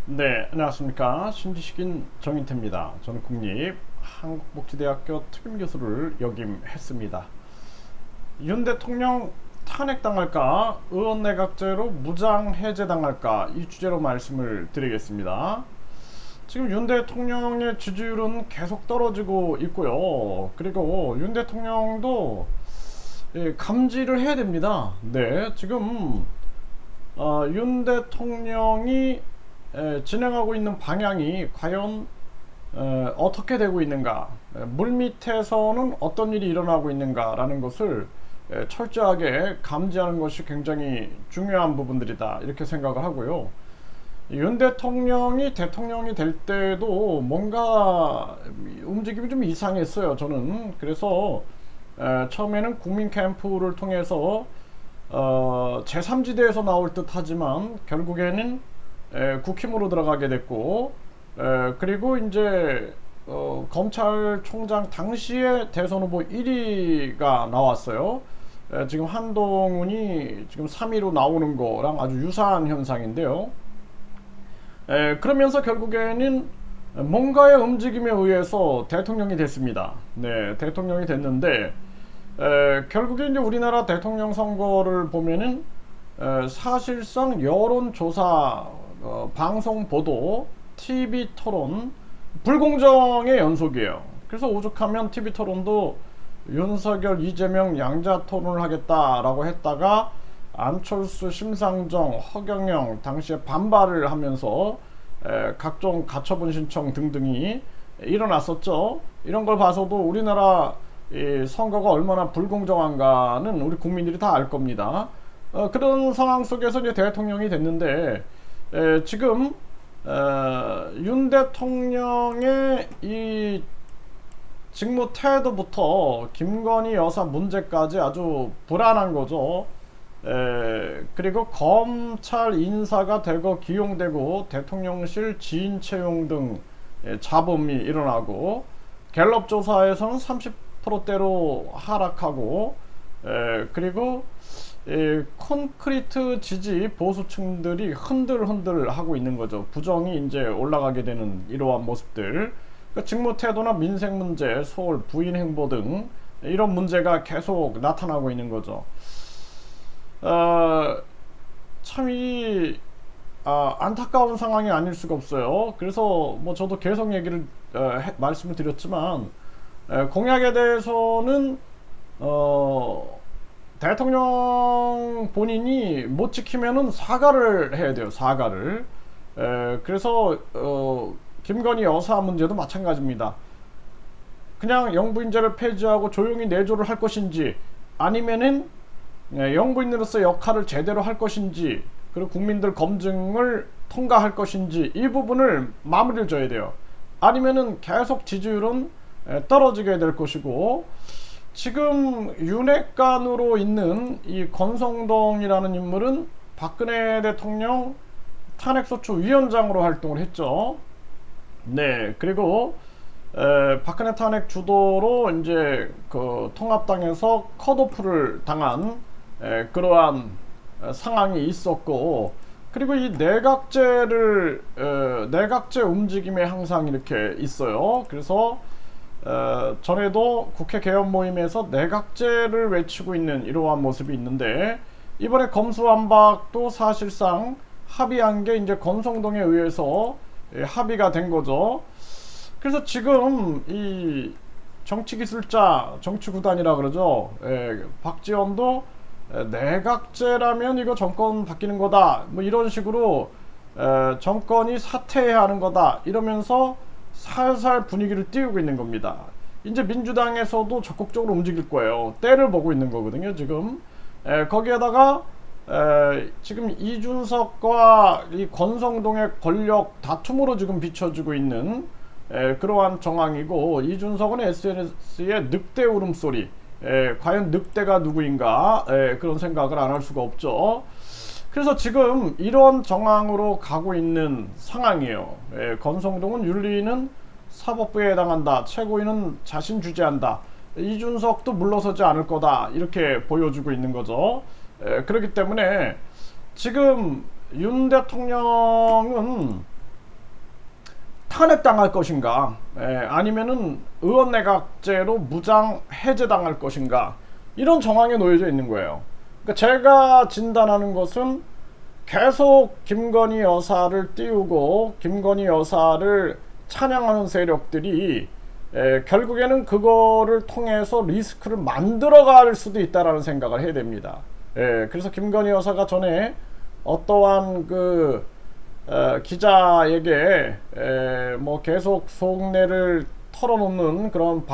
네, 안녕하십니까. 신지식인 정인태입니다. 저는 국립한국복지대학교 특임교수를 역임했습니다. 윤 대통령 탄핵당할까, 의원내각제로 무장해제당할까, 이 주제로 말씀을 드리겠습니다. 지금 윤 대통령의 지지율은 계속 떨어지고 있고요. 그리고 윤 대통령도 감지를 해야 됩니다. 네, 지금 윤 대통령이 진행하고 있는 방향이 과연 어떻게 되고 있는가, 물밑에서는 어떤 일이 일어나고 있는가라는 것을 철저하게 감지하는 것이 굉장히 중요한 부분들이다, 이렇게 생각을 하고요. 윤 대통령이 될 때도 뭔가 움직임이 좀 이상했어요, 저는. 그래서 처음에는 국민 캠프를 통해서 제3지대에서 나올 듯 하지만 결국에는 국힘으로 들어가게 됐고, 그리고 이제 검찰총장 당시에 대선 후보 1위가 나왔어요. 지금 한동훈이 지금 3위로 나오는 거랑 아주 유사한 현상인데요. 그러면서 결국에는 뭔가의 움직임에 의해서 대통령이 됐습니다. 네, 대통령이 됐는데, 결국에 이제 우리나라 대통령 선거를 보면은 사실상 여론조사, 방송 보도, TV 토론, 불공정의 연속이에요. 그래서 오죽하면 TV 토론도 윤석열, 이재명 양자 토론을 하겠다라고 했다가 안철수, 심상정, 허경영 당시에 반발을 하면서 각종 가처분 신청 등등이 일어났었죠. 이런 걸 봐서도 우리나라 이 선거가 얼마나 불공정한가는 우리 국민들이 다 알 겁니다. 그런 상황 속에서 이제 대통령이 됐는데, 지금 윤 대통령의 이 직무 태도부터 김건희 여사 문제까지 아주 불안한 거죠. 그리고 검찰 인사가 대거 기용되고 대통령실 지인 채용 등 잡음이 일어나고, 갤럽 조사에서는 30%대로 하락하고, 그리고 콘크리트 지지 보수층들이 흔들흔들 하고 있는 거죠. 부정이 이제 올라가게 되는 이러한 모습들. 그러니까 직무 태도나 민생 문제, 서울 부인 행보 등 이런 문제가 계속 나타나고 있는 거죠. 참 안타까운 상황이 아닐 수가 없어요. 그래서 뭐 저도 계속 얘기를 말씀을 드렸지만, 공약에 대해서는 대통령 본인이 못 지키면은 사과를 해야 돼요. 사과를. 그래서 김건희 여사 문제도 마찬가지입니다. 그냥 영부인제를 폐지하고 조용히 내조를 할 것인지, 아니면은 영부인으로서 역할을 제대로 할 것인지, 그리고 국민들 검증을 통과할 것인지, 이 부분을 마무리를 져야 돼요. 아니면은 계속 지지율은 떨어지게 될 것이고, 지금 윤핵관으로 있는 이 권성동이라는 인물은 박근혜 대통령 탄핵소추 위원장으로 활동을 했죠. 네, 그리고 박근혜 탄핵 주도로 이제 그 통합당에서 컷오프를 당한 그러한 상황이 있었고, 그리고 이 내각제 움직임에 항상 이렇게 있어요. 그래서 전에도 국회 개헌 모임에서 내각제를 외치고 있는 이러한 모습이 있는데, 이번에 검수완박도 사실상 합의한 게 이제 권성동에 의해서 합의가 된 거죠. 그래서 지금 이 정치기술자, 정치구단이라 그러죠. 박지원도 내각제라면 이거 정권 바뀌는 거다, 뭐 이런 식으로 정권이 사퇴해야 하는 거다 이러면서 살살 분위기를 띄우고 있는 겁니다. 이제 민주당에서도 적극적으로 움직일 거예요. 때를 보고 있는 거거든요, 지금. 거기에다가 지금 이준석과 이 권성동의 권력 다툼으로 지금 비춰지고 있는 그러한 정황이고, 이준석은 SNS에 늑대 울음소리, 과연 늑대가 누구인가, 그런 생각을 안 할 수가 없죠. 그래서 지금 이런 정황으로 가고 있는 상황이에요. 권성동은 윤리위는 사법부에 해당한다, 최고위는 자신 주재한다, 이준석도 물러서지 않을 거다, 이렇게 보여주고 있는 거죠. 그렇기 때문에 지금 윤 대통령은 탄핵당할 것인가, 아니면은 의원 내각제로 무장 해제당할 것인가, 이런 정황에 놓여져 있는 거예요. 그러니까 제가 진단하는 것은 계속 김건희 여사를 띄우고 김건희 여사를 찬양하는 세력들이 결국에는 그거를 통해서 리스크를 만들어갈 수도 있다라는 생각을 해야 됩니다. 그래서 김건희 여사가 전에 어떠한 그 기자에게 뭐 계속 속내를 털어놓는 그런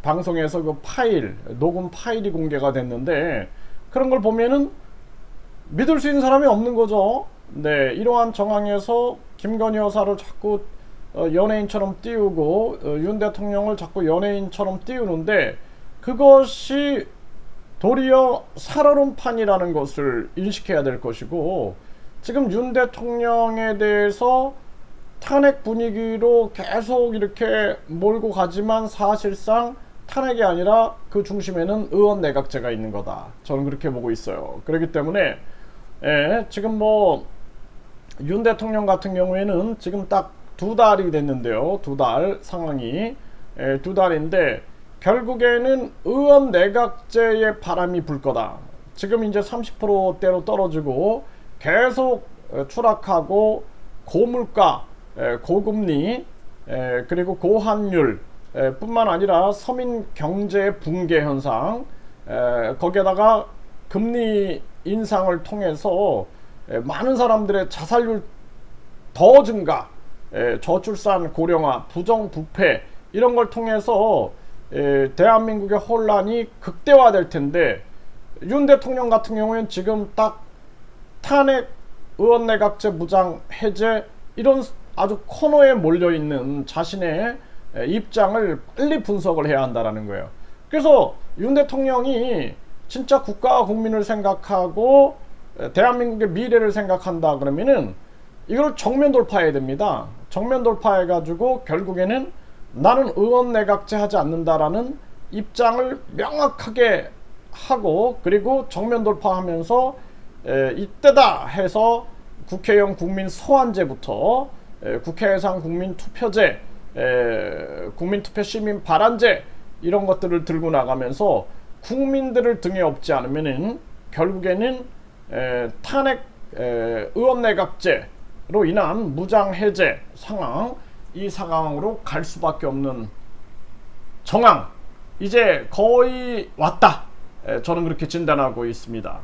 방송에서 그 파일, 녹음 파일이 공개가 됐는데, 그런 걸 보면은 믿을 수 있는 사람이 없는 거죠. 네, 이러한 정황에서 김건희 여사를 자꾸 연예인처럼 띄우고 윤 대통령을 자꾸 연예인처럼 띄우는데, 그것이 도리어 살얼음판이라는 것을 인식해야 될 것이고, 지금 윤 대통령에 대해서 탄핵 분위기로 계속 이렇게 몰고 가지만 사실상 탄핵이 아니라 그 중심에는 의원 내각제가 있는 거다. 저는 그렇게 보고 있어요. 그렇기 때문에 지금 뭐 윤 대통령 같은 경우에는 지금 딱 2달이 됐는데요. 2달 상황이 2달인데 결국에는 의원 내각제의 바람이 불 거다. 지금 이제 30%대로 떨어지고 계속 추락하고 고물가, 고금리, 그리고 고환율 뿐만 아니라 서민 경제 붕괴 현상, 거기에다가 금리 인상을 통해서 많은 사람들의 자살률 더 증가, 저출산 고령화, 부정부패, 이런 걸 통해서 대한민국의 혼란이 극대화될 텐데, 윤 대통령 같은 경우에는 지금 딱 탄핵, 의원 내각제 무장 해제, 이런 아주 코너에 몰려있는 자신의 입장을 빨리 분석을 해야 한다는 거예요. 그래서 윤 대통령이 진짜 국가와 국민을 생각하고 대한민국의 미래를 생각한다 그러면은 이걸 정면 돌파해야 됩니다. 정면 돌파해 가지고 결국에는 나는 의원 내각제 하지 않는다라는 입장을 명확하게 하고, 그리고 정면 돌파하면서 이때다 해서 국회의원 국민 소환제부터 국회의상 국민 투표제, 국민투표 시민 발안제, 이런 것들을 들고 나가면서 국민들을 등에 업지 않으면은 결국에는 탄핵, 의원 내각제로 인한 무장 해제 상황, 이 상황으로 갈 수밖에 없는 정황, 이제 거의 왔다. 저는 그렇게 진단하고 있습니다.